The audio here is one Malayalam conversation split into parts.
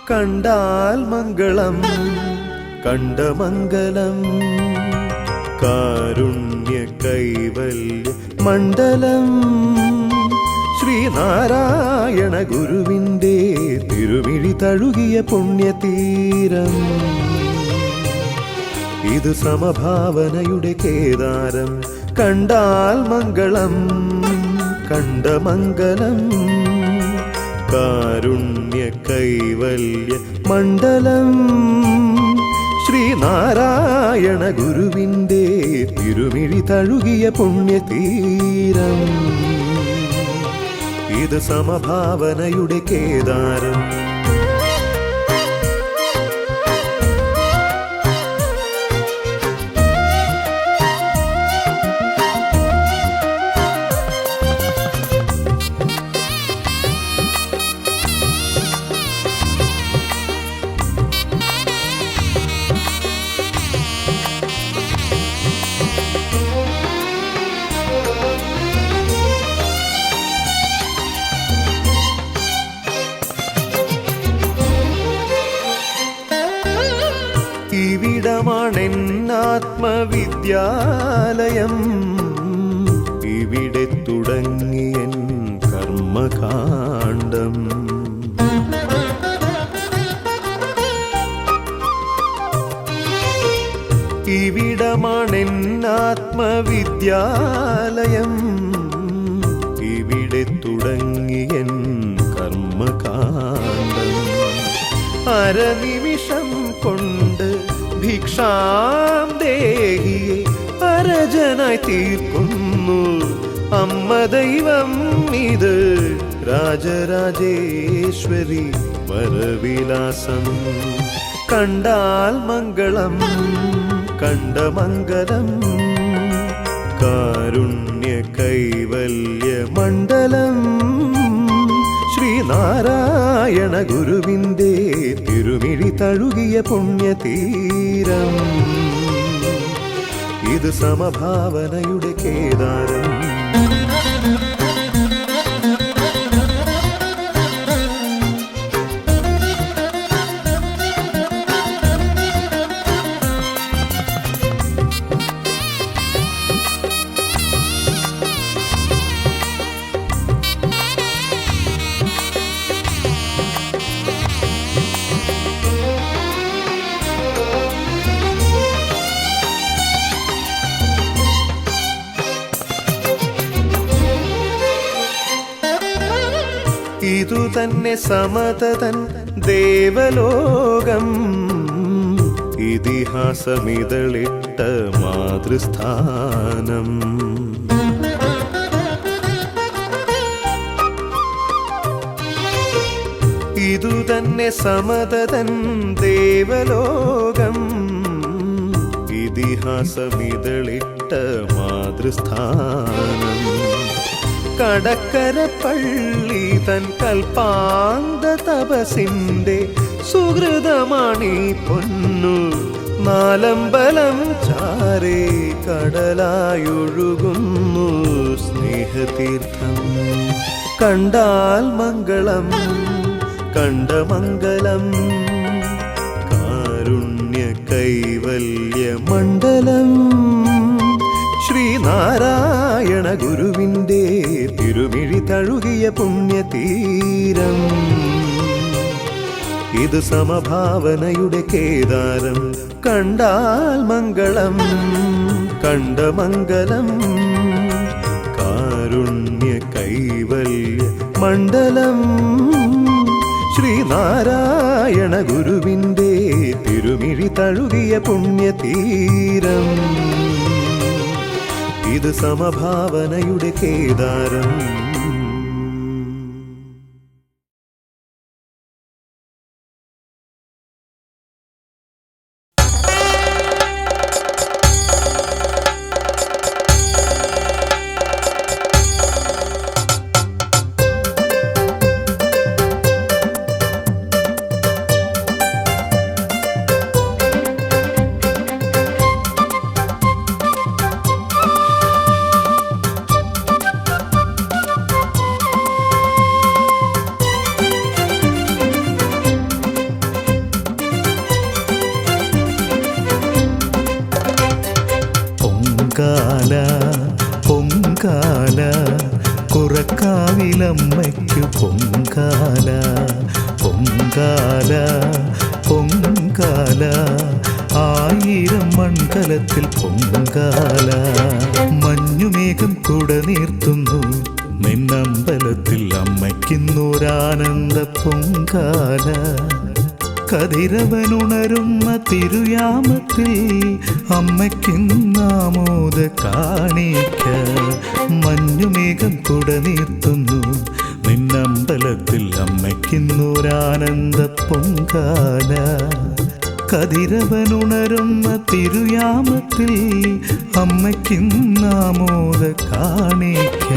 കണ്ടാൽ മംഗളം കണ്ടമംഗലം കാരുണ്യ കൈവല്യ മണ്ഡലം ശ്രീനാരായണ ഗുരുവിൻ്റെ തിരുമിഴി തഴുകിയ പുണ്യതീരം. ഇത് സമഭാവനയുടെ കേദാരം. കണ്ടാൽ മംഗളം കണ്ടമംഗലം കാരുണ്യ കൈവല്യ മണ്ഡലം ശ്രീനാരായണ ഗുരുവിൻ്റെ തിരുമിഴി തഴുകിയ പുണ്യതീരം. ഇത് സമഭാവനയുടെ കേദാരം. എന്നാത്മവിദ്യാലയം ഇവിടെ തുടങ്ങിയൻ കർമ്മകാണ്ഡം. ഇവിടമാണെന്നാത്മവിദ്യാലയം ഇവിടെ തുടങ്ങിയൻ കർമ്മകാണ്ഡം. അരനിമിഷം കൊണ്ട് ഭിക്ഷാം ദേഹിയെ അരജനായി തീർക്കുന്നു അമ്മ ദൈവം. ഇത് രാജരാജേശ്വരി വരവിലാസം. കണ്ടാൽ മംഗളം കണ്ടമംഗലം. കാരുണ്യ കൈവല്യ മണ്ഡലം. ശ്രീനാരായണ ഗുരുവിന്റെ തിരുമിഴി തഴുകിയ പുണ്യതീരം. ഇത് സമഭാവനയുടെ കേദാരം. ഇതു തന്നെ സമതതൻ ദേവലോകം. ഇതിഹാസമിതളിട്ട മാതൃസ്ഥാനം. ഇതു തന്നെ സമതതൻ ദേവലോകം. ഇതിഹാസമിതളിട്ട മാതൃസ്ഥാനം. കടക്കര പള്ളി തൻ കൽപ്പാന്ത തപസിന്റെ സുഹൃതമാണീ പൊന്നു. നാലമ്പലം ചാരേ കടലായൊഴുകുന്നു സ്നേഹതീർത്ഥം. കണ്ടാൽ മംഗളം കണ്ടമംഗലം. കാരുണ്യ കൈവല്യ മണ്ഡലം. ശ്രീനാരായണ ഗുരുവിന്റെ തിരുമിഴി തഴുകിയ പുണ്യതീരം. ഇത് സമഭാവനയുടെ കേദാരം. കണ്ടാൽ മംഗളം കണ്ടമംഗലം. കാരുണ്യ കൈവല്യ മണ്ഡലം. ശ്രീനാരായണ ഗുരുവിന്റെ തിരുമിഴി തഴുകിയ പുണ്യതീരം. ഇത് സമഭാവനയുടെ കേദാരം. പൊങ്കാല കുറക്കാവിലമ്മയ്ക്കു പൊങ്കാല. പൊങ്കാല പൊങ്കാല ആയിരം മൺകലത്തിൽ പൊങ്കാല. മഞ്ഞുമേഘം കുട നീർത്തുന്നു നിന്നമ്പലത്തിൽ അമ്മയ്ക്കിന്നൊരാനന്ദ പൊങ്കാല. കതിരവനുണരുന്ന തിരുയാമത്തിൽ അമ്മയ്ക്കിന്നാമോദ കാണിക്ക. മഞ്ഞുമേഘം കുട നീർത്തുന്നു നിന്നമ്പലത്തിൽ അമ്മയ്ക്കിന്നൊരാനന്ദ പൊങ്കാല. കതിരവനുണരുന്ന തിരുയാമത്തിൽ അമ്മയ്ക്കിന്നാമോദ കാണിക്ക.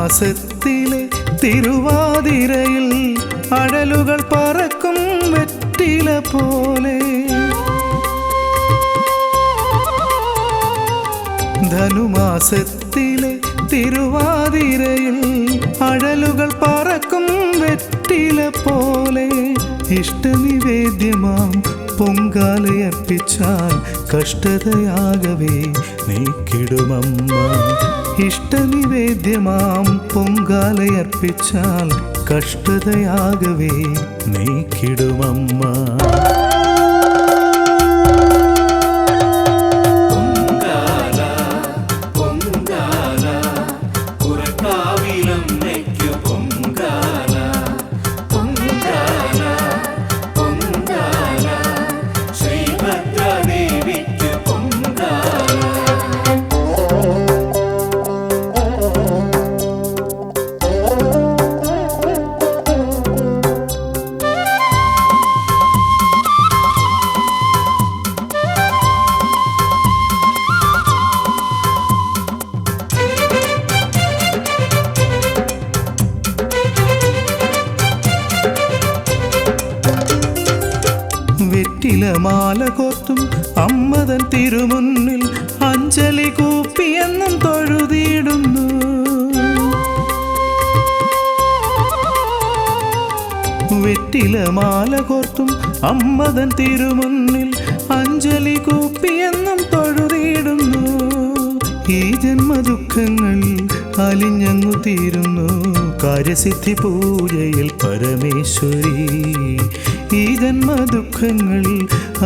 ധനുമാസത്തിലെ തിരുവാതിരയിൽ അഴലുകൾ പറക്കും വെറ്റില പോലെ. ധനുമാസത്തിലെ തിരുവാതിരയിൽ അഴലുകൾ പറക്കും വെറ്റില പോലെ. ഇഷ്ടനിവേദ്യമാം പൊങ്കാലയർപ്പിച്ചാൽ കഷ്ടതയാകവേ നീക്കിടുമമ്മ. ഇഷ്ടനിവേദ്യമാം പൊങ്കാലയർപ്പിച്ചാൽ കഷ്ടതയാകവേ നീക്കിടുമമ്മ. വെറ്റിലമാല കോർത്തും അമ്മതൻ തിരുമുന്നിൽ അഞ്ജലി കൂപ്പിയെന്നും തൊഴുതിയിടുന്നു. വെറ്റിലമാല കോർത്തും അമ്മതൻ തിരുമുന്നിൽ അഞ്ജലി കൂപ്പിയെന്നും തൊഴുതിയിടുന്നു. ഈ ജന്മദുഃഖങ്ങൾ അലിഞ്ഞങ്ങു തീരുന്നു കാര്യസിദ്ധി പൂജയിൽ പരമേശ്വരി. ഈ ജന്മദുഃഖങ്ങൾ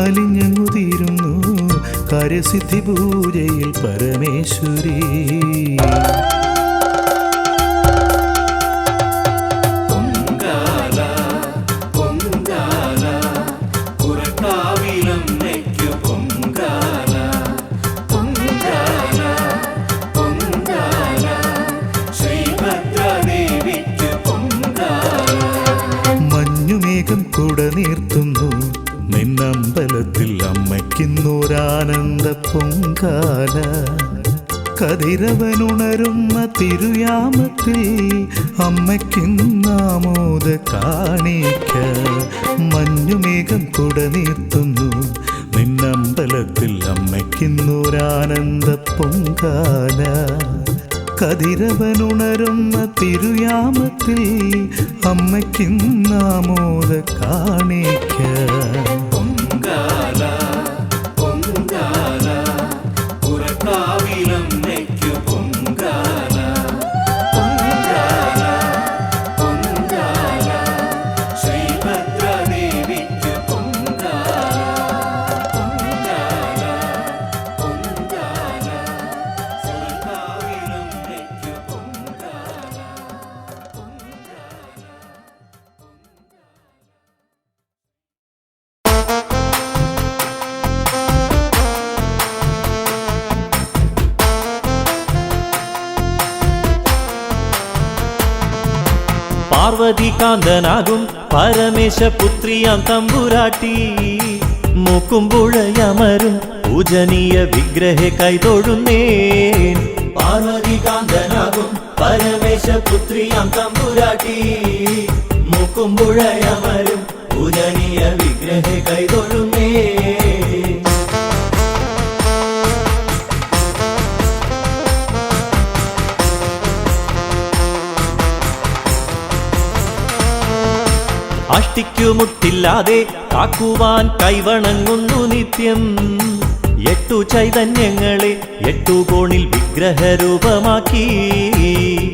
അലിഞ്ഞങ്ങു തീരുന്നു കാര്യസിദ്ധി പൂജയിൽ പരമേശ്വരി. മഞ്ഞുമേഘം കുട നീർത്തുന്നു നിന്നമ്പലത്തിൽ അമ്മയ്ക്കുന്നൊരാനന്ദ പൊങ്കാല. കതിരവനുണരുന്ന തിരുയാമത്തിൽ അമ്മയ്ക്കുന്നാമോദ കാണിക്ക. മഞ്ഞുമേഘം കുട നീർത്തുന്നു നിന്നമ്പലത്തിൽ അമ്മയ്ക്കുന്നൊരാനന്ദ പൊങ്കാല. കതിരവനുണരുന്ന തിരുയാമത്തിൽ അമ്മയ്ക്കുന്നാമോദ കാണിക്ക. പാർവതികാന്തനാകും പരമേശപുത്രിയാം തമ്പുരാട്ടി. മുക്കുമ്പുഴയമരും പൂജനീയ വിഗ്രഹെ കൈതൊഴുന്നേൻ. പാർവതികാന്തനാകും പരമേശപുത്രിയാം തമ്പുരാട്ടി. മുക്കുമ്പുഴയമരും പൂജനീയ വിഗ്രഹെ കൈതൊഴുന്നേൻ. അഷ്ടിക്കുമുട്ടില്ലാതെ കാക്കുവാൻ കൈവണങ്ങുന്നു നിത്യം. 8 ചൈതന്യങ്ങളെ 8 കോണിൽ വിഗ്രഹരൂപമാക്കി.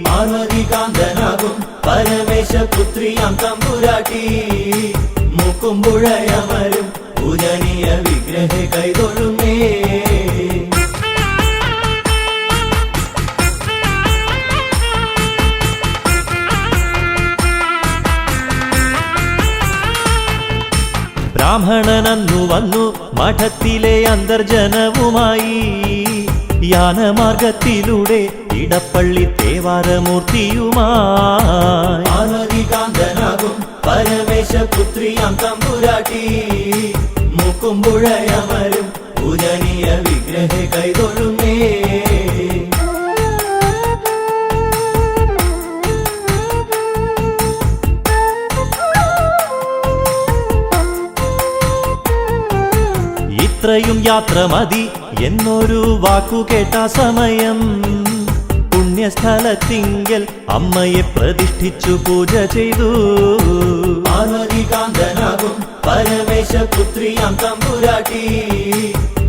പാർവതികാന്തനാകും പരമേശപുത്രിയാം തമ്പുരാട്ടി. മുക്കുമ്പുഴയമരും പൂജനീയ വിഗ്രഹെ കൈതൊഴുമേ. ബ്രാഹ്മണനന്നു വന്നു മഠത്തിലെ അന്തർജനവുമായി. യാനമാർഗത്തിലൂടെ ഇടപ്പള്ളി തേവാരമൂർത്തിയുമായി. പാർവതികാന്തനാകും പരമേശപുത്രിയാം തമ്പുരാട്ടി. മുക്കുമ്പുഴയമരും പൂജനീയ വിഗ്രഹെ കൈതൊഴുമേ. യാത്ര മതി എന്നൊരു വാക്കു കേട്ട സമയം പുണ്യസ്ഥലത്തിങ്കൽ അമ്മയെ പ്രതിഷ്ഠിച്ചു പൂജ ചെയ്തു. പാർവതികാന്തനാകും പരമേശപുത്രിയാം തമ്പുരാട്ടി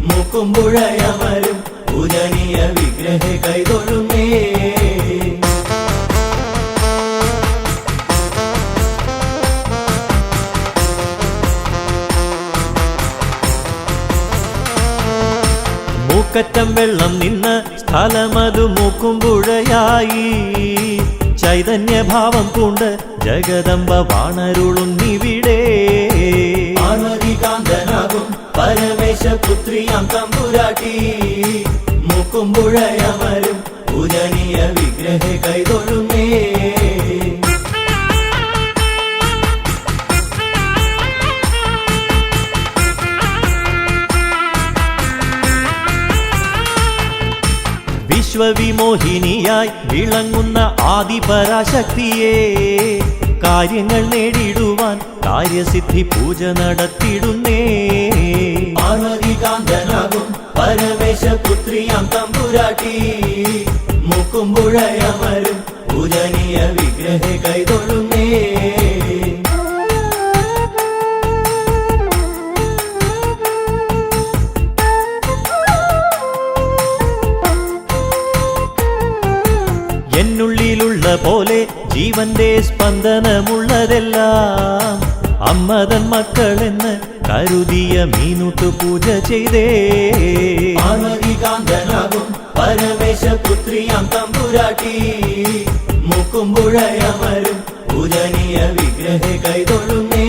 മുക്കുമ്പുഴയമരും പൂജനീയ വിഗ്രഹ കൈതൊഴുമേ. മൂക്കറ്റം വെള്ളം നിന്ന് സ്ഥലമതു മൂക്കുമ്പുഴയായി ചൈതന്യഭാവം പൂണ്ട് ജഗദംബ വാണരുളുന്നിവിടെ. പാർവതികാന്തനാകും പരമേശപുത്രിയാം തമ്പുരാട്ടി മുക്കുമ്പുഴയമരും പൂജനീയ വിഗ്രഹ കൈതൊഴുമേ. വിശ്വവിമോഹിനിയായി വിളങ്ങുന്ന ആദിപരാശക്തിയെ കാര്യങ്ങൾ നേടിടുവാൻ കാര്യസിദ്ധി പൂജ നടത്തിടുന്നേ. പാർവതികാന്തനാകും പരമേശപുത്രിയാം തമ്പുരാട്ടി മുക്കുമ്പുഴയമരും പൂജനീയ വിഗ്രഹ കൈതൊഴുമേ. എന്നുള്ളിലുള്ള പോലെ ജീവന്റെ സ്പന്ദനമുള്ളതെല്ലാം അമ്മതൻ മക്കളെന്ന് കരുതിയ മീനുട്ടു പൂജ ചെയ്തേ. പാർവതികാന്തനാകും പരമേശപുത്രിയാം തമ്പുരാട്ടി മുക്കുമ്പുഴയമരും പൂജനീയ വിഗ്രഹ കൈതൊഴുമേ.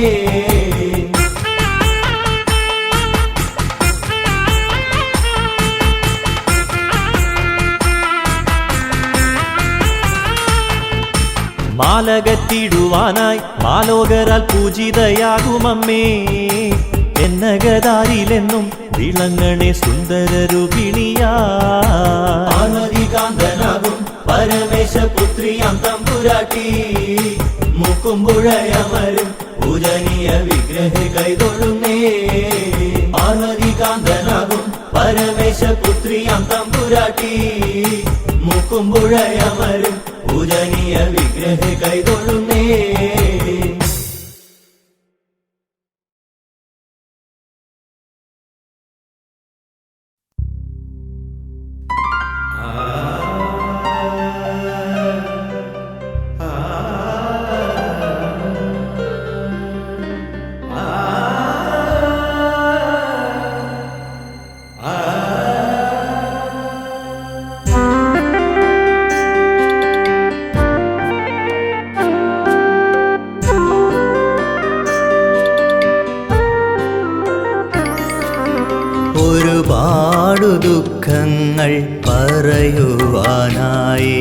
മാലകത്തിടുവാനായി മാലോകരാൽ പൂജിതയാകുമമ്മേ എന്നകതാരിലെന്നും വിളങ്ങണേ സുന്ദരരൂപിണിയാ. പാർവതികാന്തനാകും പരമേശപുത്രിയാം തമ്പുരാട്ടി മുക്കുമ്പുഴയമരും പൂജനീയ വിഗ്രഹ കൈതൊഴുമേ. പാർവതികാന്തനാകും പരമേശപുത്രിയാം തമ്പുരാട്ടി മുക്കുമ്പുഴയമരും പൂജനീയ വിഗ്രഹ കൈതൊഴുമേ. ഒരുപാടു ദുഃഖങ്ങൾ പറയുവാനായി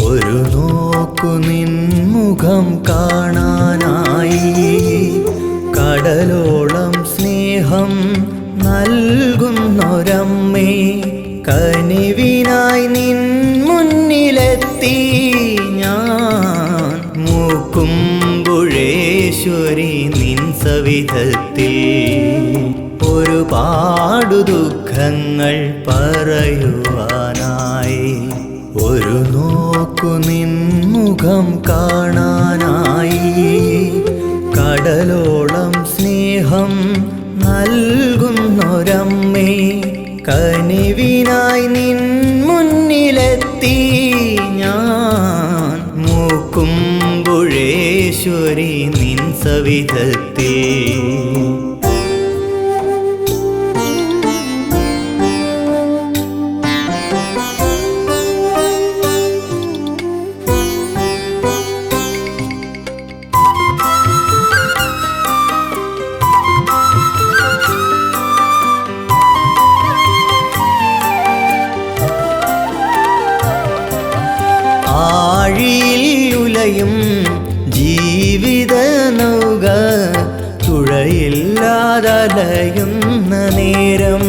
ഒരു നോക്കു നിൻമുഖം കാണാനായി കടലോളം സ്നേഹം നൽകുന്നൊരമ്മേ കനിവിനായി നിൻ മുന്നിലെത്തി ഞാൻ മൂക്കുമ്പുഴേശ്വരി നിൻ സവിധത്തിൽ ഒരുപാടു ദുഃഖങ്ങൾ പറയുവാനായി ഒരു നോക്കു നിൻമുഖം കാണാനായി കടലോളം സ്നേഹം നൽകുന്നൊരമ്മേ കനിവിനായി നിൻ മുന്നിലെത്തി ഞാൻ മൂക്കുമ്പുഴേശ്വരി നിൻ സവിധത്തിൽ ആഴിയിലുലയും ജീവിത നൗക തുഴയില്ലാതലയുന്ന നേരം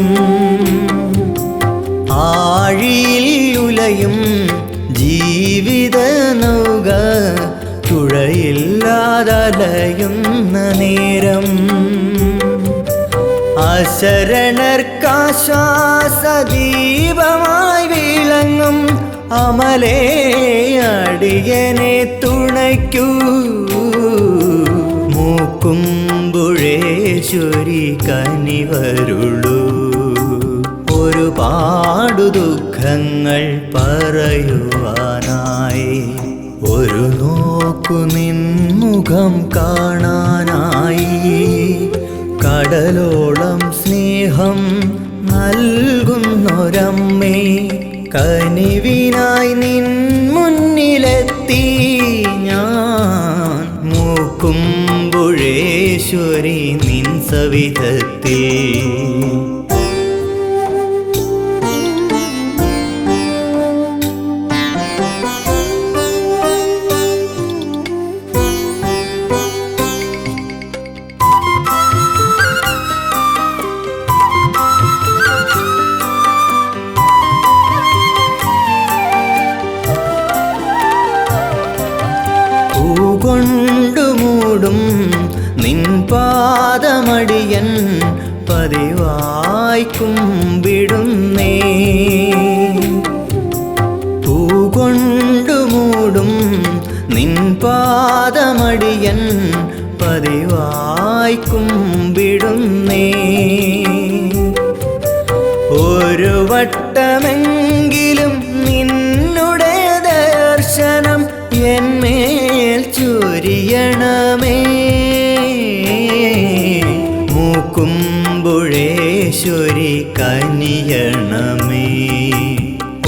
ആഴിയിലുലയും ജീവിത നൗക തുഴയില്ലാതലയുന്ന നേരം അശരണർക്കാശ്വാസദീപമായി വിളങ്ങും അമലേ അടിയനെ തുണയ്ക്കൂ. മൂക്കുമ്പുഴേശ്വരി കനിവരുളൂ. ഒരുപാടു ദുഃഖങ്ങൾ പറയുവാനായി, ഒരു നോക്കു നിൻമുഖം കാണാനായി. കടലോളം സ്നേഹം നൽകുന്നൊരമ്മേ, കനിവിനായി നിൻ മുന്നിലെത്തി ഞാൻ. മൂക്കുമ്പുഴേശ്വരി നിൻ സവിധത്തിൽ. കൊണ്ടു മൂടും നിൻ പാദമടിയൻ പതിവായി കുമ്പിടുന്നേ. പൂകൊണ്ടു മൂടും നിൻ പാദമടിയൻ പതിവായി കുമ്പിടുന്നേ. ഒരു വട്ടമെങ്കിലും നിന്നുടെ ദർശനം എന്മേൽ ചൊരിയണമേ. മൂക്കുമ്പുഴേശ്വരി കനിയണമേ.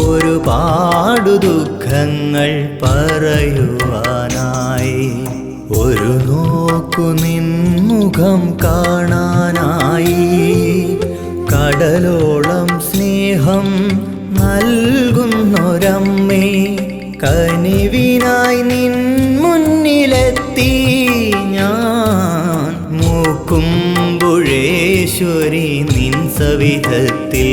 ഒരുപാടു ദുഃഖങ്ങൾ പറയുവാനായി, ഒരു നോക്കു നിൻമുഖം കാണാനായി. കടലോളം സ്നേഹം നൽകുന്നൊരമ്മേ, കനിവിനായി നിൻ മുന്നിലെത്തി ഞാൻ. മൂക്കുമ്പുഴേശ്വരി നിൻ സവിധത്തിൽ.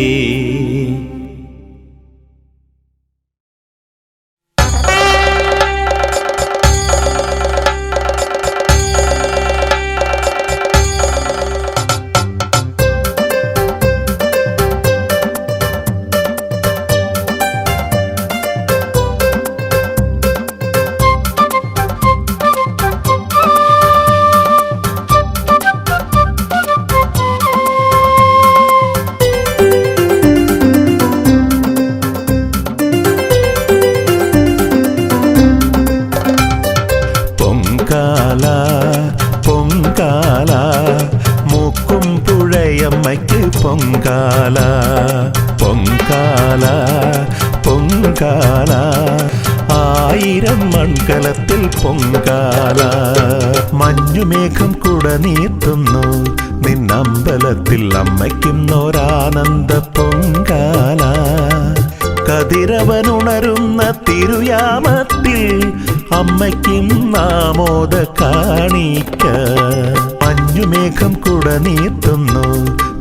പൊങ്കാല മൂക്കുംപുഴയമ്മയ്ക്ക് പൊങ്കാല. പൊങ്കാല പൊങ്കാല ആയിരം മൺകലത്തിൽ പൊങ്കാല. മഞ്ഞുമേഘം കുട നീട്ടുന്നു നിന്നമ്പലത്തിൽ അമ്മയ്ക്കുന്നൊരാനന്ദ പൊങ്കാല. കതിരവനുണരുന്ന തിരുയാമത്തിൽ അമ്മയ്ക്കും നാമോദ കാണിക്ക. മഞ്ഞുമേഘം കുട നീട്ടുന്നു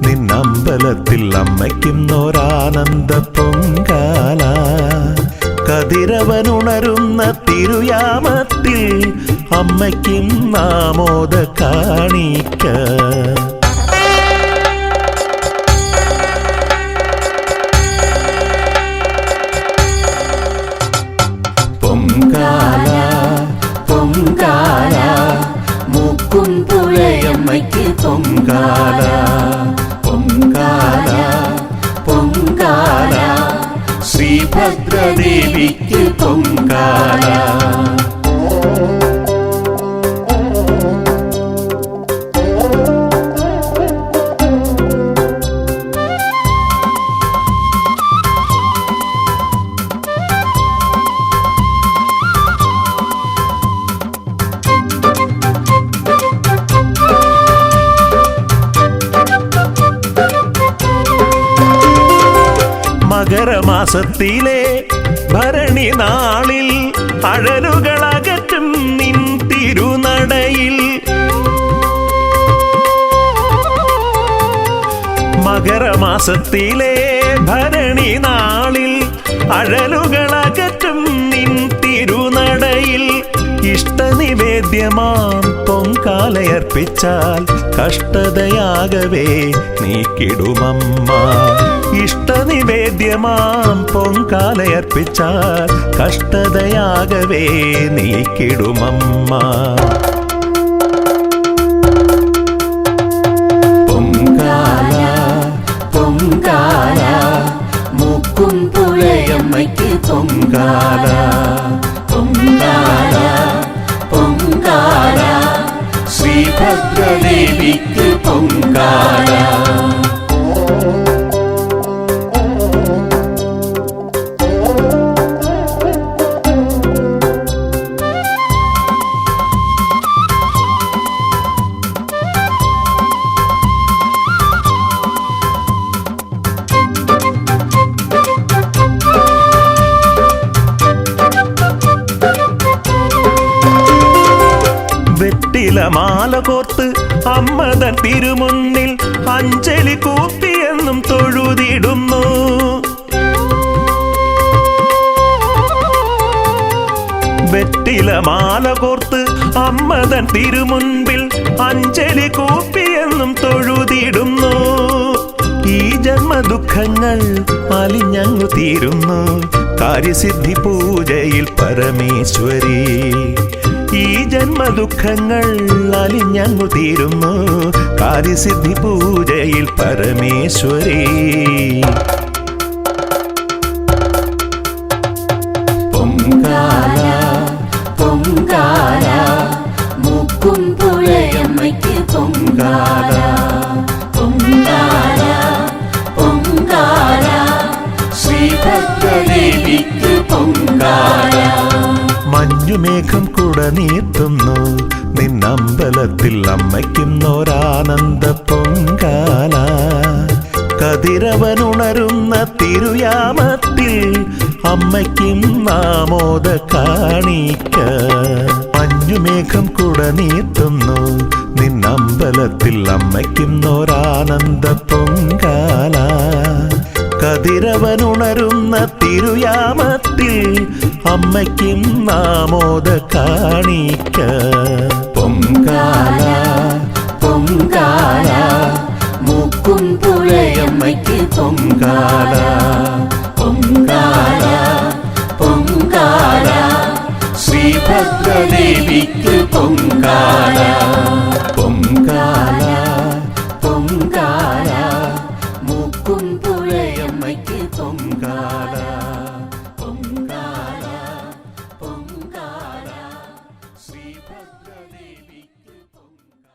നിന്നമ്പലത്തിൽ അമ്മയ്ക്കുന്നൊരാനന്ദ പൊങ്കാല. കതിരവനുണരുന്ന തിരുയാമത്തിൽ അമ്മയ്ക്കും നാമോദ കാണിക്ക. പൊങ്കാല പൊങ്കാല മൂക്കുംപുഴയമ്മയ്ക്ക് പൊങ്കാല. പൊങ്കാല പൊങ്കാല ശ്രീഭദ്രദേവിക്ക് പൊങ്കാല. മകരമാസത്തിലെ ഭരണി നാളിൽ അഴലുകളകറ്റും നിൻ തിരുനടയിൽ. മകരമാസത്തിലെ ഭരണി നാളിൽ അഴലുകളകറ്റും നിൻ തിരുനടയിൽ. ഇഷ്ടനിവേദ്യ നിവേദ്യമാം പൊങ്കാലയർപ്പിച്ചാൽ കഷ്ടതയാകവേ നീക്കിടുമമ്മ. ഇഷ്ടനിവേദ്യമാം പൊങ്കാലയർപ്പിച്ചാൽ കഷ്ടതയാകവേ നീക്കിടുമമ്മ. പൊങ്കാല പൊങ്കാല മുക്കും പുഴയമ്മയ്ക്ക് പൊങ്കാല. പൊങ്കാല പൊങ്കാല ശ്രീഭദ്രദേവിക്ക് പൊങ്കാല. മാല കോർത്ത് അമ്മതൻ തിരുമുന്നിൽ അഞ്ജലി കൂപ്പിയെന്നും തൊഴുതിടുന്നു. വെറ്റില മാല കോർത്ത് അമ്മതൻ തിരുമുൻപിൽ അഞ്ജലി കൂപ്പിയെന്നും തൊഴുതിടുന്നു. ഈ ജന്മദുഃഖങ്ങൾ അലിഞ്ഞങ്ങു തീരുന്നു കാര്യസിദ്ധി പൂജയിൽ പരമേശ്വരി. ഈ ജന്മദുഃഖങ്ങൾ അലിഞ്ഞങ്ങു തീരുന്നു കാര്യസിദ്ധി പൂജയിൽ പരമേശ്വരി. പൊങ്കാല പൊങ്കാല മുക്കും പുഴയമ്മയ്ക്ക് പൊങ്കാല. പൊങ്കാല പൊങ്കാല ശ്രീഭദ്രദേവിക്ക് പൊങ്കാല. മഞ്ഞുമേഘം കുട നീട്ടുന്നു നിന്നമ്പലത്തിൽ അമ്മയ്ക്കുന്നൊരാനന്ദ പൊങ്കാല. കതിരവനുണരുന്ന തിരുയാമത്തിൽ അമ്മയ്ക്കും ആമോദ കാണിക്ക. മഞ്ഞുമേഘം കുട നീട്ടുന്നു നിന്നമ്പലത്തിൽ അമ്മയ്ക്കുന്നൊരാനന്ദ പൊങ്കാല. കതിരവനുണരുന്ന തിരുയാമത്തിൽ അമ്മയ്ക്കും ആമോദ കാണിക്ക. പൊങ്കാല പൊങ്കാല മുക്കും പുഴയമ്മയ്ക്ക് പൊങ്കാല. പൊങ്കാല പൊങ്കാല ശ്രീഭദ്രദേവിക്ക് പൊങ്കാല. പൊങ്കാല പൊങ്കാല മുക്കും പുഴയമ്മയ്ക്ക് പൊങ്കാല. പൊങ്കാല പൊങ്കാല ശ്രീഭദ്രദേവിക്ക് പൊങ്കാല.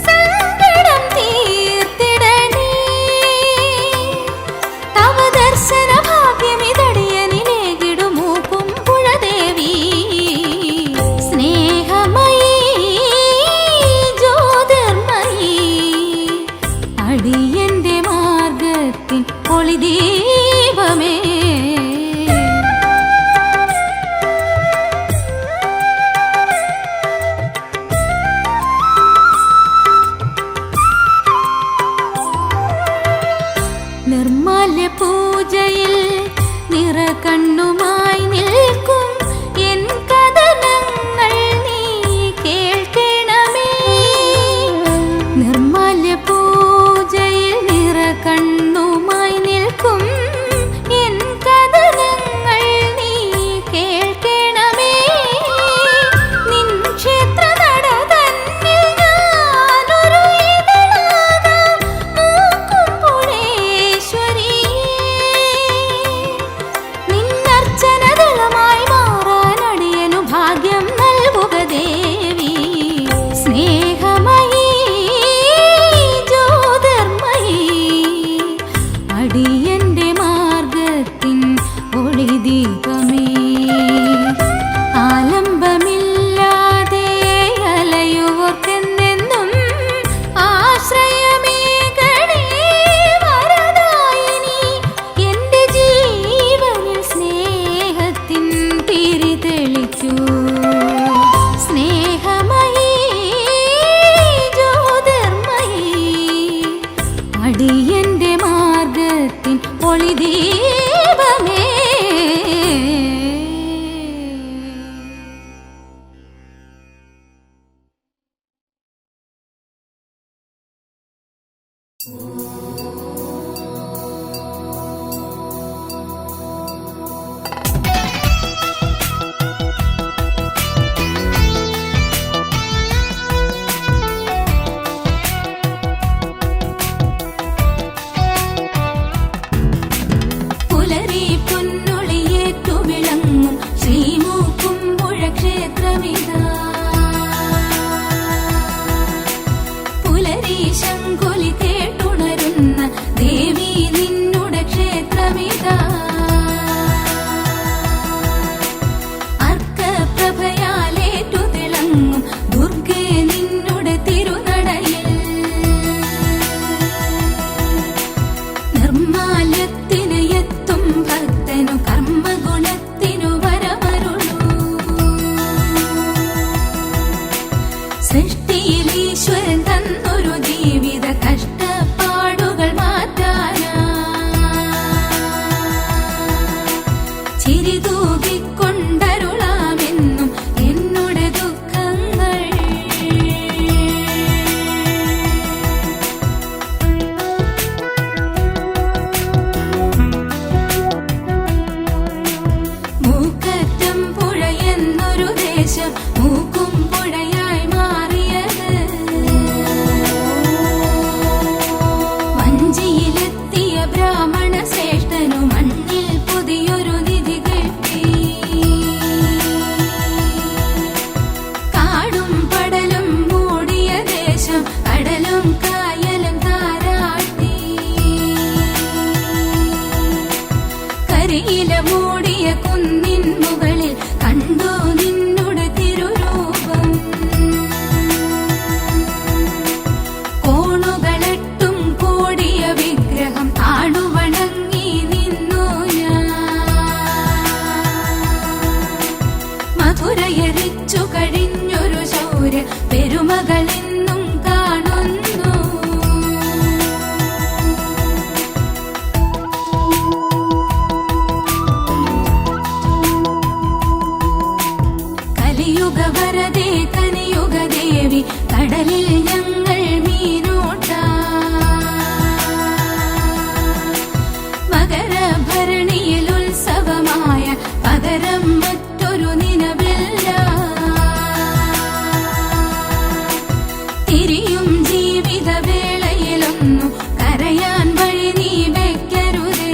സങ്കട പുലരി പൊന്നൊളിയേറ്റു വിളങ്ങും ശ്രീമൂക്കുമ്പുഴ ക്ഷേത്രമിതാ. പുലരി ശങ്കുലി കേട്ടുണരുന്ന ദേവി നിന്നുടെ ക്ഷേത്രമിതാ. അർക്കപ്രഭയാലേറ്റു തിളങ്ങും ദുർഗേ നിന്നുടെ തിരുനടയിൽ. നിർമ്മാല്യത്തിന് എത്തും ഭക്തനു കർമ്മഗുണത്തിനു വരമരുളൂ. സൃഷ്ടിയിൽ ഈശ്വരൻ തന്നൊരു ജീവിത കഷ്ടപ്പാടുകൾ മാറ്റാനാ. ചിരി തൂകിക്കൊണ്ടരുളാമെന്നും എന്നുടെ ദുഃഖങ്ങൾ. മൂക്കറ്റം പുഴ എന്നൊരു ദേശം മൂക്കും പുഴയായി മാറിയത്. വഞ്ചിയിലെത്തിയ ബ്രാഹ്മണ ശ്രേഷ്ഠനു മണ്ണിൽ പുതിയൊരു നിധി കെട്ടി. കാടും പടലും മൂടിയ ദേശം കടലും കായലും താരാട്ടി. കരിയില മൂടിയ കുന്നിൻ മുകളിൽ കണ്ടു നിന്നുടെ തിരുരൂപം. കോണുകളെട്ടും കൂടിയ വിഗ്രഹം താണുവണങ്ങി നിന്നു ഞാൻ. മധുരയരിച്ചു കഴിഞ്ഞൊരു ശൗര്യ പെരുമകളിന്നും കാണുന്നു. കലിയുഗ വരദേ കനിയുഗ ദേവി കടലിൽ ഞങ്ങൾ മീനോട്ട. മകരഭരണിയിൽ ഉത്സവമായ പകരം മറ്റൊരു നിലവില്ല. തിരിയും ജീവിത വേളയിലൊന്നു കരയാൻ വഴി നീ വെക്കരുതേ.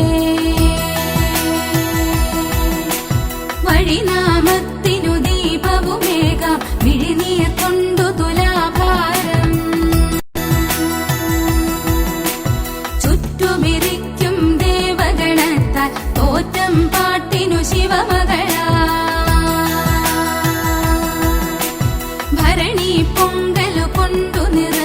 വഴിനാമത്തിനു ദീപവുമേകാം വിഴിനീർ കൊണ്ടു തുലാഭാരം. ചുറ്റുമിരിക്കും ദേവഗണത്താൽ തോറ്റം പാട്ടിനു ശിവമകളാ. ഭരണി പൊങ്കലു കൊണ്ടു നിറ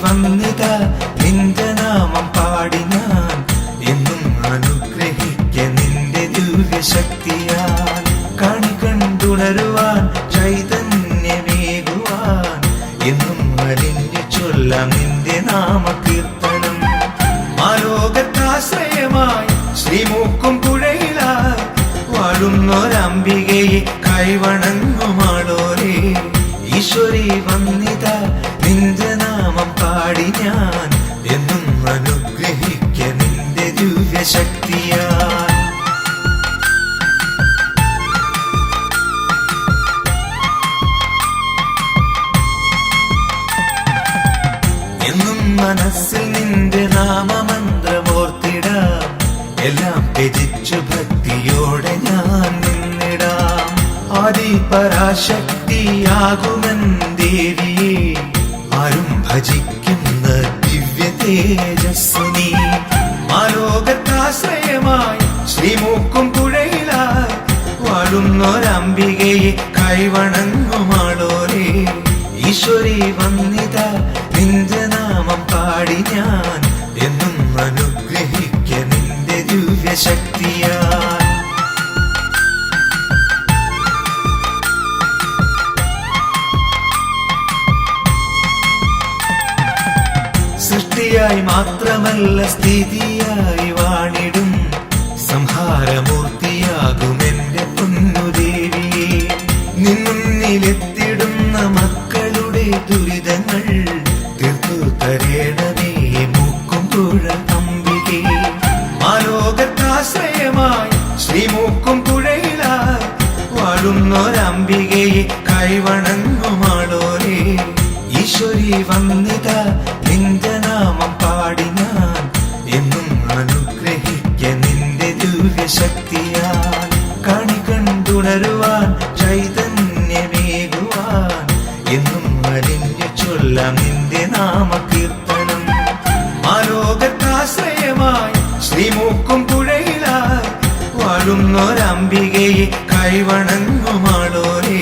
വന്നിത നിന്റെ നാമം പാടി ഞാൻ എന്നും അനുഗ്രഹിക്ക നിന്റെ ദിവ്യശക്തിയാൽ കണി കണ്ടുണരുവാൻ ചൈതന്യമേകുവാൻ എന്നും അലിഞ്ഞു ചൊല്ലാം നിന്റെ നാമകീർത്തനം മാലോകത്താശ്രയമായി ശ്രീമൂക്കും പുഴയിലായി വാഴുന്നൊരംബികയെ കൈവണങ്ങുമാളോരേ ഈശ്വരി വന്നിത നിന്റെ നാമം പാടി ഞാൻ എന്നും അനുഗ്രഹിക്ക നിന്റെ ദിവ്യശക്തിയാൽ എന്നും മനസ്സിൽ നിന്റെ നാമമന്ത്രമോർത്തിടാം എല്ലാം ത്യജിച്ചു ഭക്തിയോടെ ഞാൻ നിന്നിടാം ആദിപരാശക്തിയാകുമൻ ദേവിയെ ആരും ഭജിക്കുന്ന ദിവ്യ തേജസ്സുനി മാലോകത്താശ്രയമായി ശ്രീമൂക്കും പുഴയിലായി വാഴുന്നൊരംബികയെ കൈവണങ്ങുമാളോരേ ഈശ്വരി വന്നിത നിന്റെ നാമം പാടി ഞാൻ എന്നും അനുഗ്രഹിക്ക നിന്റെ ദിവ്യശക്തിയാൽ സൃഷ്ടിയായി മാത്രമല്ല സ്ഥിതിയായി വാണിടും സംഹാരമൂർത്തിയാകും എന്റെ പൊന്നുദേവിയെ നിന്നിലെത്തിടുന്ന മക്കളുടെ ദുരിതങ്ങൾ തീർത്തു തരേണമേ മൂക്കും പുഴ അംബികെ മാലോകത്താശ്രയമായി ശ്രീമൂക്കും പുഴയിലായി വാഴുന്നൊരംബികയെ കൈവണങ്ങുമാളോരേ ഈശ്വരി വന്നിത നിന്റെ നാമം പാടി ഞാൻ എന്നും അനുഗ്രഹിക്ക നിന്റെ ദിവ്യശക്തിയാൽ കണി കണ്ടുണരുവാൻ ചൈതന്യമേകുവാൻ എന്നും അലിഞ്ഞു ചൊല്ലാം നിന്റെ നാമകീർത്തനം മാലോകത്താശ്രയമായി ശ്രീമൂക്കും പുഴയിലായി വാഴുന്നൊരംബികയെ കൈവണങ്ങുമാളോരേ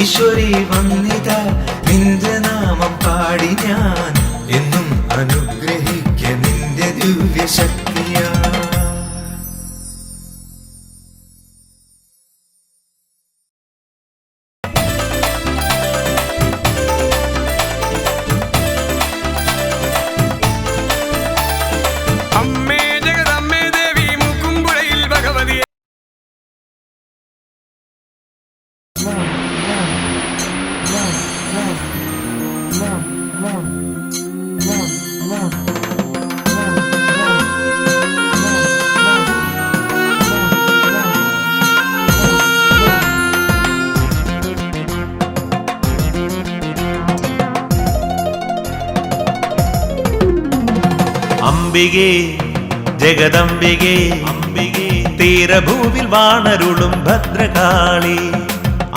ഈശ്വരി വന്നിത നിന്റെ നാമം പാടി ഞാൻ എന്നും അനുഗ്രഹിക്ക നിന്റെ ദിവ്യശക്തിയാൽ അമ്മേ ജഗദമ്മേ ദേവി മുക്കുംപുഴയിൽ ഭഗവതി അംബികേ ജഗദംബികേ അംബികേ തീരഭൂവിൽ വാണരുളും ഭദ്രകാളി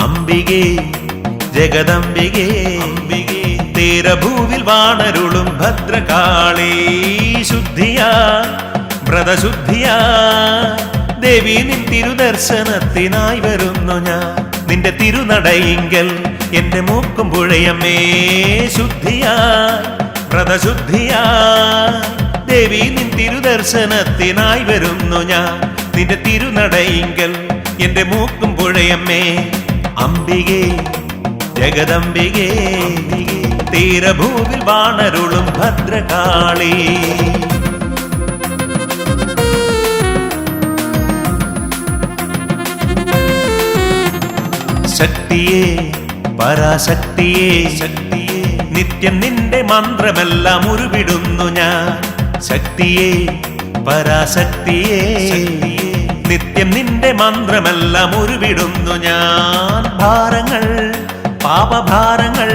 അംബികേ ജഗദംബികേ അംബികേ തീരഭൂവിൽ വാണരുളും ഭദ്രകാളി ശുദ്ധിയാ വ്രതശുദ്ധിയാ ദേവി നിൻ തിരുദർശനത്തിനായി വരുന്നു ഞാൻ നിന്റെ തിരുനടയിങ്കൽ എന്റെ മൂക്കും പുഴയമ്മേ ശുദ്ധിയാ വ്രതശുദ്ധിയാ ദേവി നിൻ തിരുദർശനത്തിനായി വരുന്നു ഞാൻ നിന്റെ തിരുനടയിങ്കൽ എന്റെ മൂക്കും പുഴയമ്മേ അംബികേ ജഗദംബികേ തീരഭൂവിൽ വാണരുളും ഭദ്രകാളി ശക്തിയേ പരാശക്തിയേ ശക്തിയേ നിത്യം നിന്റെ മന്ത്രമെല്ലാം ഉരുവിടുന്നു ഞാൻ ശക്തിയേ പരാശക്തിയേ നിത്യം നിന്റെ മന്ത്രമെല്ലാം ഉരുവിടുന്നു ഞാൻ ഭാരങ്ങൾ പാപഭാരങ്ങൾ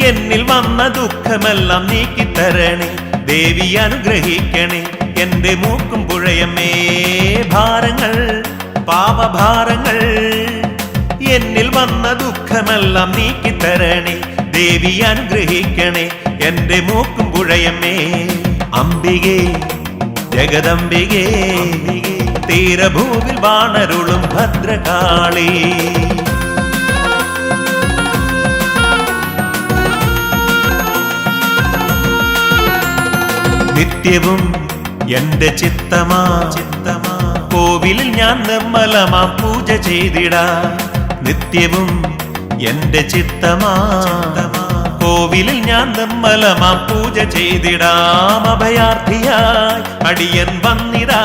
എന്നിൽ വന്ന ദുഃഖമെല്ലാം നീക്കിത്തരണേ ദേവി അനുഗ്രഹിക്കണേ എന്റെ മൂക്കും പുഴയമ്മേ ഭാരങ്ങൾ പാപഭാരങ്ങൾ എന്നിൽ വന്ന ദുഃഖമെല്ലാം നീക്കിത്തരണേ ദേവി അനുഗ്രഹിക്കണേ എന്റെ മൂക്കും പുഴയമ്മേ അംബികേ ജഗദംബികേ തീരഭൂവിൽ വാണരുളും ഭദ്രകാളി നിത്യവും എന്റെ ചിത്തമാ കോവിലിൽ ഞാൻ നിർമ്മലമാം പൂജ ചെയ്തിടാ. നിത്യവും എന്റെ ചിത്തമാ കോവിലിൽ ഞാൻ നിർമ്മലമാം പൂജ ചെയ്തിടാം. അഭയാർത്ഥിയായി അടിയൻ വന്നിടാ.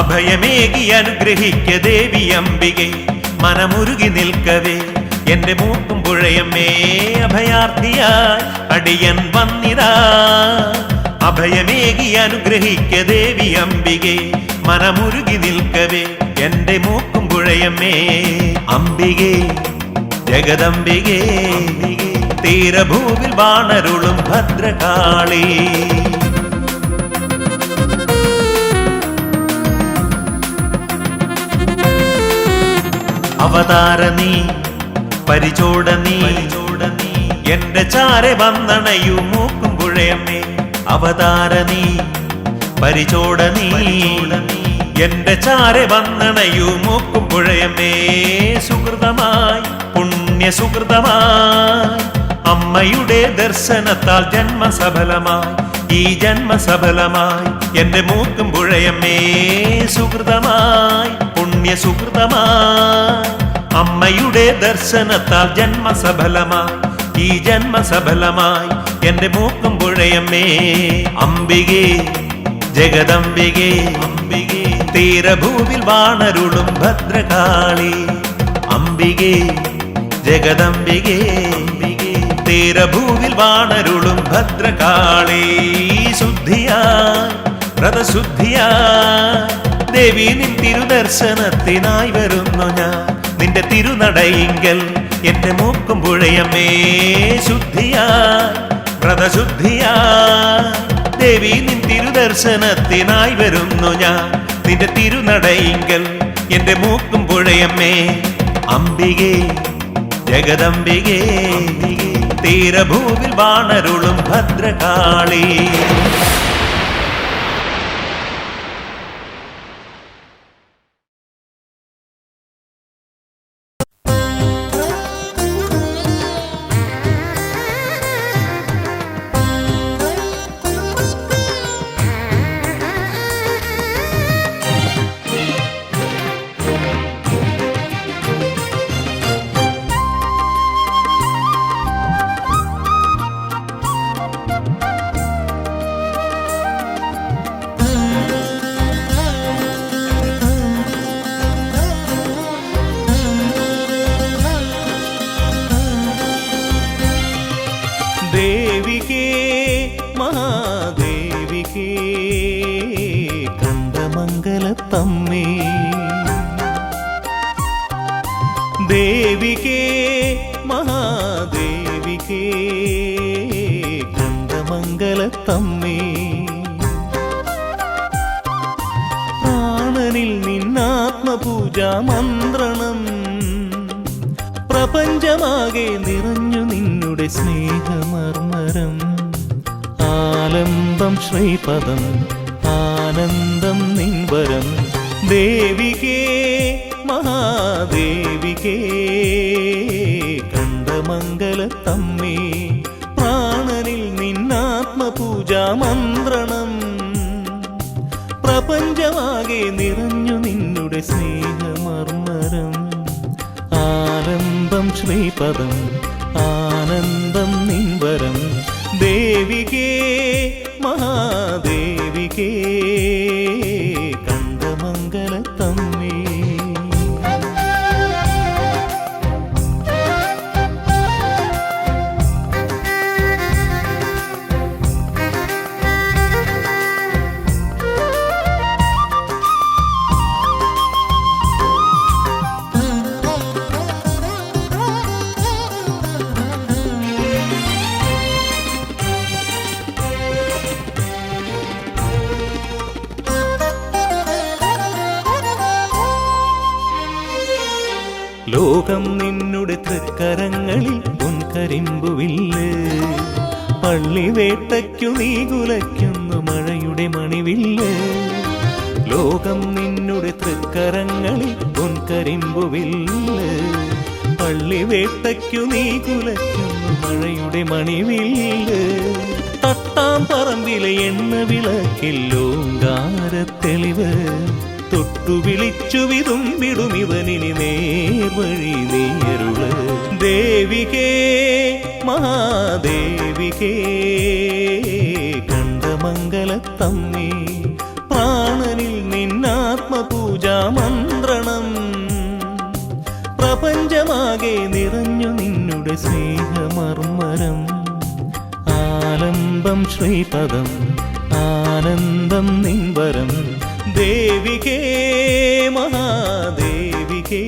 അഭയമേകി അനുഗ്രഹിക്ക ദേവി അംബികെ, മനമുരുകി നിൽക്കവേ എന്റെ മൂക്കും പുഴയമ്മേ. അഭയാർത്ഥിയായി അടിയൻ വന്നിടാ. അഭയമേകി അനുഗ്രഹിക്ക ദേവി അംബികെ, മനമുരുകി നിൽക്കവേ എന്റെ മൂക്കും പുഴയമ്മേ. അംബികെ ജഗദംബികെ, തീരഭൂവിൽ വാണരുളും ഭദ്രകാളി. അവതാര നീ പരിചോട നീ എന്റെ ചാരെ വന്നണയു മൂക്കും പുഴയമ്മേ. അവതാര നീ പരിചോട നീ എന്റെ ചാരെ വന്നണയു മൂക്കും പുഴയമ്മേ. സുഹൃതമായി പുണ്യസുഹൃതമായി അമ്മയുടെ ദർശനത്താൽ ജന്മസഫലമായി, ഈ ജന്മസഫലമായി എന്റെ മൂക്കും പുഴയമ്മേ. സുഹൃതമായി പുണ്യസുഹൃതമായി അമ്മയുടെ ദർശനത്താൽ ജന്മസഫലമായി, ഈ ജന്മസഫലമായി എന്റെ മൂക്കും പുഴയമ്മേ. അംബികെ ജഗദംബികെ, തീരഭൂവിൽ വാണരുളും ഭദ്രകാളി. അംബികെ ജഗദംബികെ, തീരഭൂവിൽ വാണരുളും ഭദ്രകാളി. ശുദ്ധിയായി വ്രതശുദ്ധിയായി ദേവി നിൻ തിരുദർശനത്തിനായി വരുന്നു ഞാൻ. നിന്റെ തിരുനടയിങ്കൽ എന്റെ മൂക്കും പുഴയമ്മേ. ശുദ്ധിയായി വ്രതശുദ്ധിയായി ദേവി നിൻ തിരുദർശനത്തിനായി വരുന്നു ഞാൻ. നിന്റെ തിരുനടയിങ്കൽ എന്റെ മൂക്കും പുഴയമ്മേ. അംബികെ ജഗദംബികെ, തീരഭൂവിൽ വാണരുളും ഭദ്രകാളി. ദേവികേ മഹാദേവികേ കണ്ടമംഗലത്തമ്മേ. ദേവികേ മഹാദേവികേ കണ്ടമംഗലത്തമ്മേ. പ്രാണനിൽ നിന്നാത്മപൂജാ മന്ത്രണം പ്രപഞ്ചമാകെ നിറഞ്ഞു നിന്നുടെ സ്നേഹമർമരം. ആലംബം ശ്രീപദം ആനന്ദം നിൻവരം. ദേവികേ മഹാദേവികേ കണ്ടമംഗലത്തമ്മേ. പ്രാണനിൽ നിന്നാത്മപൂജാ മന്ത്രണം പ്രപഞ്ചമാകെ നിറഞ്ഞു നിന്നുടെ സ്നേഹമർമരം. ആലംബം ശ്രീപദം ആനന്ദം നിൻവരം. ദേവികേ മഹാദേവികേ കണ്ടമംഗലത്തമ്മേ. ലോകം നിന്നുടെ തൃക്കരങ്ങളിൽ പൊൻകരിമ്പുവില്ല്. പള്ളിവേട്ടയ്ക്കു നീ കുലയ്ക്കുന്നു മഴയുടെ മണിവില്ല്. ലോകം നിന്നുടെ തൃക്കരങ്ങളിൽ പൊൻകരിമ്പുവില്ല്. പള്ളിവേട്ടയ്ക്കു നീ കുലയ്ക്കുന്നു മഴയുടെ മണിവില്ല്. തട്ട തോട്ടാം പറമ്പിലെ എണ്ണ വിളക്കിൽ ഓങ്കാരത്തെളിവ് തൊട്ടു വിളിച്ചു വിതുമ്പിടുമിവനിനി നേർവഴി നീയരുള് ദേവികേ മഹാദേവികേ കണ്ടമംഗലത്തമ്മേ പ്രാണനിൽ നിന്നാത്മപൂജാമന്ത്രണം പ്രപഞ്ചമാകെ നിറഞ്ഞു നിന്നുടെ സ്നേഹമർമ്മരം ആലംബം ശ്രീപദം ആനന്ദം നിൻവരം ദേവികേ മഹാദേവികേ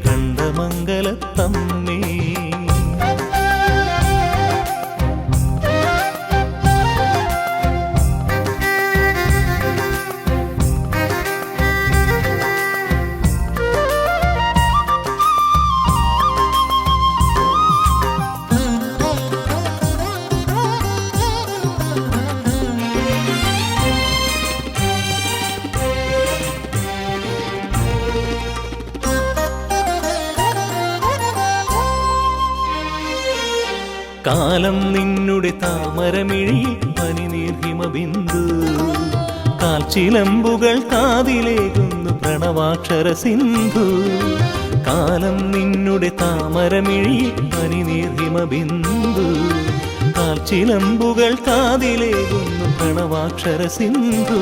കണ്ടമംഗലത്തമ്മേ കാലം നിന്നുടെ താമരമിഴിയിൽ പനിനീർഹിമബിന്ദു കാൽച്ചിലമ്പുകൾ കാതിലേകുന്നു പ്രണവാക്ഷര സിന്ധു കാലം നിന്നുടെ താമരമിഴിയിൽ പനിനീർഹിമബിന്ദു കാൽച്ചിലമ്പുകൾ കാതിലേകുന്നു പ്രണവാക്ഷര സിന്ധു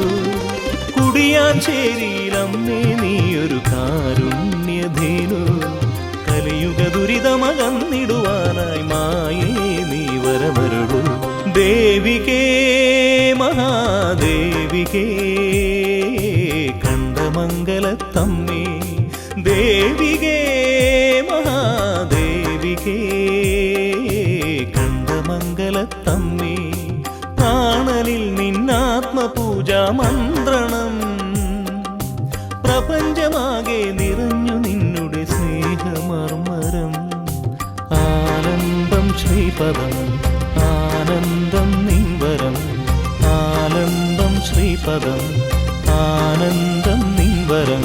കുടിയാഞ്ചേരിയിലമ്മേ നീയൊരു കാരുണ്യധേനു കലിയുഗ ദുരിതമകന്നിടുവാനായി മായേ നീ വരമരുളു ദേവികേ മഹാദേവികേ കണ്ടമംഗലത്തമ്മേ ദേവികേ മഹാദേവികേ കണ്ടമംഗലത്തമ്മേ പ്രാണനിൽ നിന്നാത്മപൂജാമന്ത്രണം പ്രപഞ്ചമാകെ നിറഞ്ഞു നിന്നുടെ സ്നേഹമർമ്മരം ആനന്ദം ശ്രീപദം ആനന്ദം നിൻവരം ആനന്ദം ശ്രീപദം ആനന്ദം നിൻവരം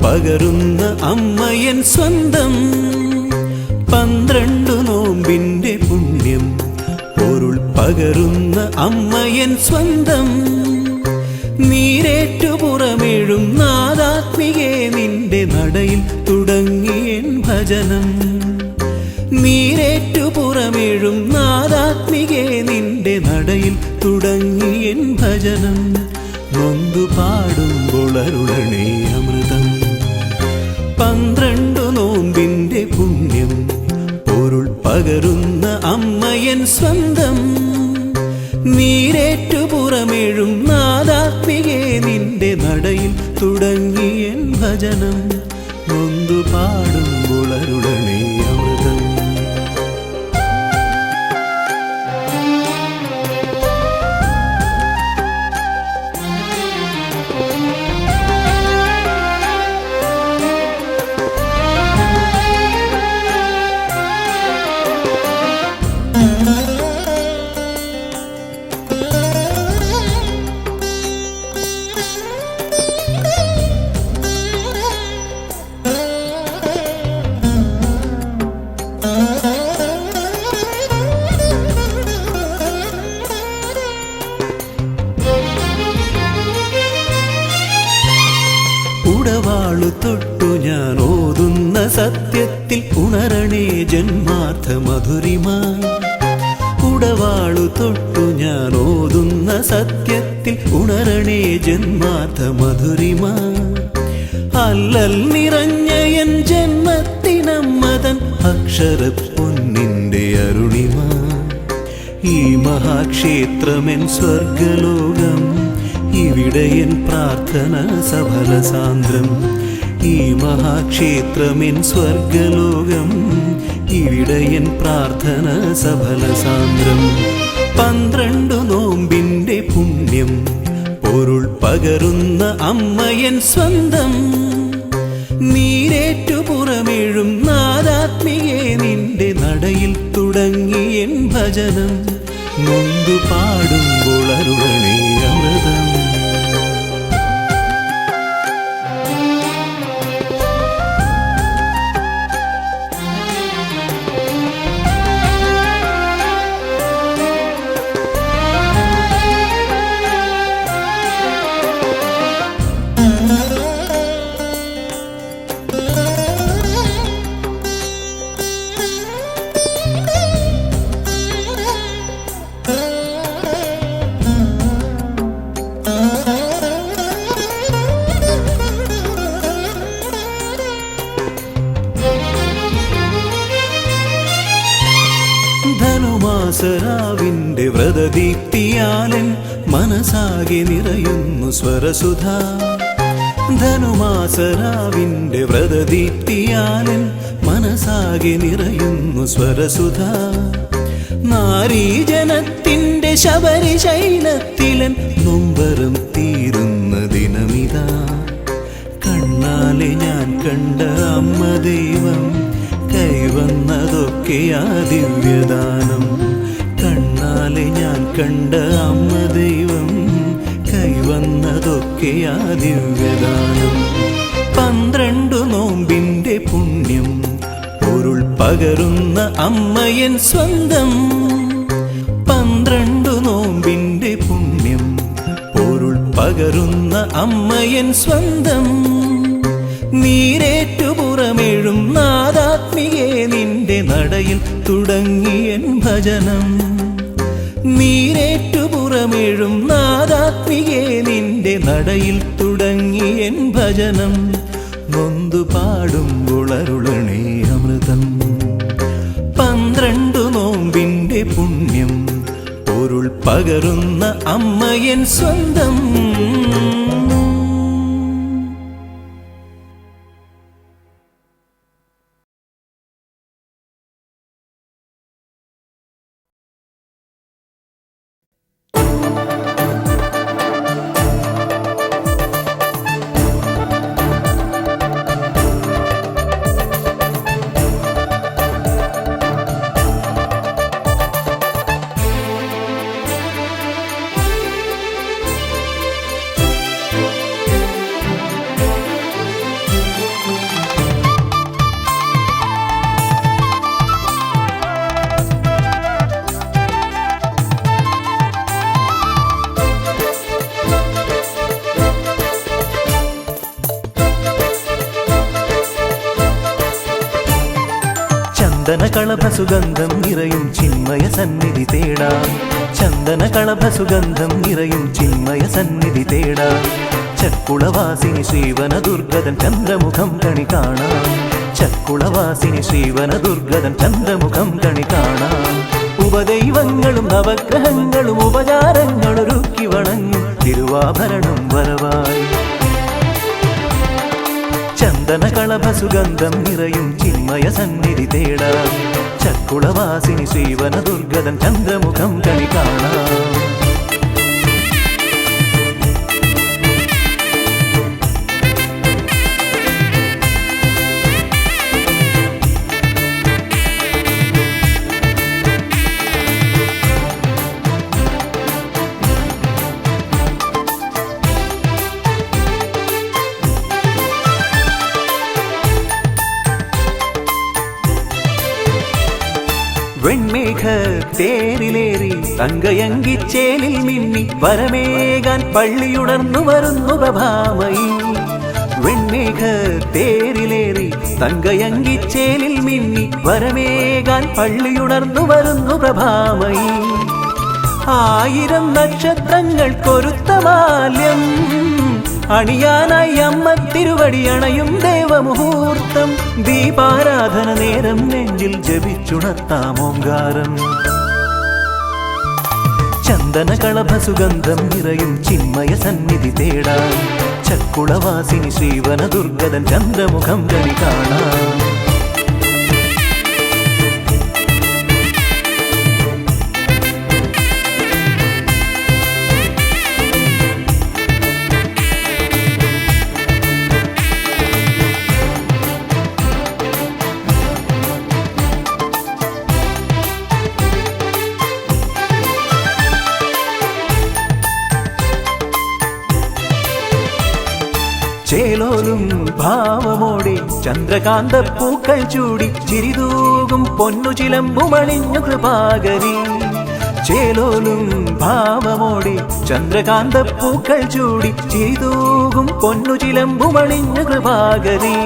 പകരുന്ന അമ്മയൻ സ്വന്തം 12 നോമ്പിന്റെ പുണ്യം പൊരുൾ പകരുന്ന അമ്മയൻ സ്വന്തം നീരേറ്റുപുറമേഴും നാദാത്മികേ നിന്റെ നടയിൽ തുടങ്ങിയൻ ഭജനം നീരേറ്റുപുറമേഴും നാദാത്മികേ നിന്റെ നടയിൽ തുടങ്ങിയൻ ഭജനം നൊന്തു പാടുമ്പോൾ അരുളണേ അമൃതം 12 നോമ്പിന്റെ പുണ്യം പൊരുൾ പകരുന്ന അമ്മയൻ സ്വന്തം നീരേറ്റുപുറമേഴും നാദാത്മികേ നിന്റെ നടയിൽ തുടങ്ങിയൻ ഭജനം നൊന്തു പാടുമ്പോൾ അരുളണേ അമൃതം ഉടവാളു തൊട്ടു ഞാൻ ഓതുന്ന സത്യത്തിൽ ഉണരണേ ജന്മാർത്ഥ മധുരിമായി ഉടവാളു തൊട്ടു ഞാൻ ഓതുന്ന സത്യത്തിൽ ഉണരണേ ജന്മാർത്ഥ മധുരിമായി അല്ലൽ നിറഞ്ഞ എൻ ജന്മത്തിനമ്മതൻ അക്ഷരപ്പൊന്നിന്റെ അരുണിമ. ഈ മഹാക്ഷേത്രമെൻ സ്വർഗലോകം, ഇവിടെ എൻ പ്രാർത്ഥന സഫല സാന്ദ്രം. ഈ മഹാക്ഷേത്രമെൻ സ്വർഗലോകം, ഇവിടെ എൻ പ്രാർത്ഥന സഫല സാന്ദ്രം. 12 നോമ്പിന്റെ പുണ്യം പൊരുൾ പകരുന്ന അമ്മയൻ സ്വന്തം. നീരേറ്റു പുറമേഴും നാദാത്മികേ നിന്റെ നടയിൽ തുടങ്ങി എൻ ഭജനം. നൊന്തു പാടുമ്പോൾ അരുളണേ അമൃതം. ധനുമാസരാവിന്റെ വ്രതദീപ്തിയാലൻ മനസാകെ നിറയുന്നു സ്വരസുധ. ധനുമാസരാവിന്റെ വ്രതദീപ്തിയാലൻ മനസാകെ നിറയുന്നു സ്വരസുധ. നാരീജനത്തിന്റെ ശബരിശൈലത്തിലൻ നൊമ്പരം തീരുന്ന ദിനമിതാ. കണ്ണാലെ ഞാൻ കണ്ട അമ്മ ദൈവം, കൈവന്നതൊക്കെയാ ദിവ്യദാനം. കണ്ണാലെ ഞാൻ കണ്ട അമ്മ ദൈവം, കൈവന്നതൊക്കെയാ ദിവ്യദാനം. 12 നോമ്പിന്റെ പുണ്യം പൊരുൾ പകരുന്ന അമ്മയൻ സ്വന്തം. 12 നോമ്പിന്റെ പുണ്യം പൊരുൾ പകരുന്ന അമ്മയൻ സ്വന്തം. നീരേറ്റു പുറമേഴും നാദാത്മികേ നിന്റെ നടയിൽ തുടങ്ങി എൻ ഭജനം. നീരേറ്റു പുറമേഴും നാദാത്മികേ നിന്റെ നടയിൽ തുടങ്ങി എൻ ഭജനം. നൊന്തു പാടുമ്പോൾ അരുളണേ അമൃതം. 12 നോമ്പിന്റെ പുണ്യം പൊരുൾ പകരുന്ന അമ്മയൻ സ്വന്തം. ചന്ദനകളഭസുഗന്ധം നിറയും ചിന്മയ സന്നിധി തേടാം. ചന്ദനകളഭസുഗന്ധം നിറയും ചിന്മയ സന്നിധി തേടാം. ചക്കുളവാസിനി ശ്രീവനദുർഗതൻ ചന്ദ്രമുഖം കണി കാണാം. ചക്കുളവാസിനി ശ്രീവനദുർഗതൻ ചന്ദ്രമുഖം കണി കാണാം. ഉപദൈവങ്ങളും നവഗ്രഹങ്ങളും ഉപചാരങ്ങളൊരുക്കി വണങ്ങും തിരുവാഭരണം വരവായി. ചന്ദനകളഭസുഗന്ധം നിറയും ചിന്മയ സന്നിധി തേടാം. ചക്കുളവാസിനി ശ്രീവനദുർഗതൻ ചന്ദ്രമുഖം കണി കാണാം. വെൺമേഘ തേരിലേറി തങ്കയങ്കിച്ചേലിൽ മിന്നി വരമേകാൻ പള്ളിയുണർന്നു വരുന്നു പ്രഭാമയി. വെൺമേഘ തേരിലേറി തങ്കയങ്കിച്ചേലിൽ മിന്നി വരമേകാൻ പള്ളിയുണർന്നു വരുന്നു പ്രഭാമയി. 1000 നക്ഷത്രങ്ങൾ കൊരുത്ത മാല്യം അണിയാനായി അമ്മ തിരുവടി അണയും ദേവമുഹൂർത്തം ദീപാരാധന നേരം നെഞ്ചിൽ ജപിച്ചുണർത്താം ഓങ്കാരം ചന്ദന കളഭ സുഗന്ധം നിറയും ചിന്മയ സന്നിധി തേടാം ചക്കുളവാസിനി ശ്രീവന ദുർഗതൻ ചന്ദ്രമുഖം കണി കാണാം ചേലോലും ഭാവമോടെ ചന്ദ്രകാന്ത പൂക്കൾ ചൂടി ചിരിതൂകും പൊന്നു ചിലമ്പുമണിഞ്ഞു കൃപാകരി ചേലോലും ഭാവമോടെ ചന്ദ്രകാന്ത പൂക്കൾ ചൂടി ചിരിതൂകും പൊന്നു ചിലമ്പുമണിഞ്ഞു കൃപാകരി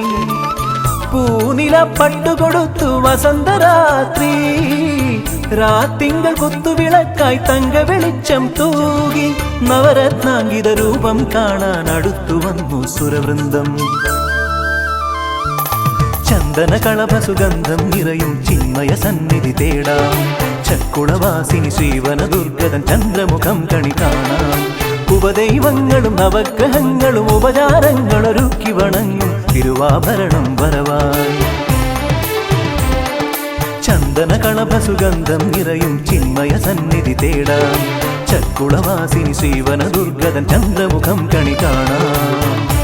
പൂനില പട്ടുകൊടുത്തു വസന്തരാത്രി രാത്തിങ്കൾ കുത്തുവിളക്കായി തങ്ക വെളിച്ചം തൂകി നവരത്നാങ്കിത രൂപം കാണാൻ അടുത്തു വന്നു സുരവൃന്ദം ചന്ദന കളഭ സുഗന്ധം നിറയും ചിന്മയ സന്നിധി തേടാം ചക്കുളവാസിനി ശ്രീവന ദുർഗതൻ ചന്ദ്രമുഖം കണി കാണാം ഉപദൈവങ്ങളും നവഗ്രഹങ്ങളും ഉപചാരങ്ങളൊരുക്കി വണങ്ങും തിരുവാഭരണം വരവായി ചന്ദന കളഭ സുഗന്ധം നിറയും ചിന്മയ സന്നിധി തേടാം ചക്കുളവാസിനി ശ്രീവന ദുർഗതൻ ചന്ദ്രമുഖം കണി കാണാം